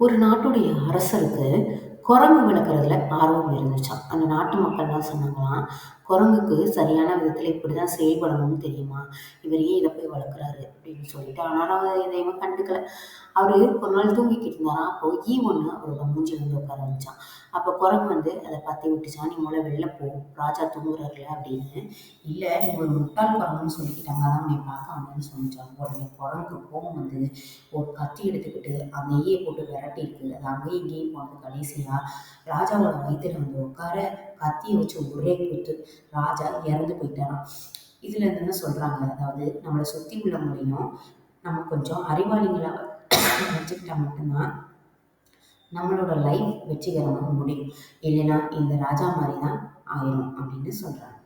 ஒரு நாட்டுடைய அரசருக்கு குரங்கு வளர்க்குறதுல ஆர்வம் இருந்துச்சாம். அந்த நாட்டு மக்கள்லாம் சொன்னாங்களாம், "குரங்குக்கு சரியான விதத்தில இப்படிதான் செயல்படணும்னு தெரியுமா? இவர் ஏன் இத போய் வளர்க்குறாரு?" அப்படின்னு சொல்லிட்டு. ஆனாலும் அவர் எதையுமே கண்டுக்கல. அவரு ஒரு நாள் தூங்கிக்கிட்டு இருந்தாராம். அப்போ ஒண்ணு அவரோட மூஞ்சில வந்து உட்கார வந்துச்சாம். அப்போ குரங்கு வந்து அத பத்தி விட்டுச்சாம். "நீ மொதல்ல வெளில போ. ராஜா தூங்குறாருல்ல" அப்படின்னு. "இல்ல நீ ஒரு முட்டாள் குரங்குன்னு சொல்லிக்கிட்டாங்க. அதான் உன்னைய பார்க்க வந்தேன்னு" சொன்னுச்சாம். உடனே குரங்குக்கு கோவம் வந்து ஒரு கத்தி எடுத்துக்கிட்டு அந்த ஈய போட்டு விரட்டிருக்கு. அது அங்கேயும் இங்கேயும் போனது கடைசியா ராஜாவோட வயித்துல வந்து உட்கார கத்திய வச்சு ஒரே குத்து. ராஜா இறந்து போயிட்டாராம். இதுல இருந்து என்ன சொல்றாங்க, அதாவது நம்மள சுத்தி உள்ளவங்களையும் நம்ம கொஞ்சம் அறிவாளிகளா வச்சுக்கிட்டா மட்டும்தான் நம்மளோட லைஃப் வெற்றிகரமா முடியும். இல்லைன்னா இந்த ராஜா மாரி தான் ஆயிரும் அப்படின்னு சொல்றாங்க.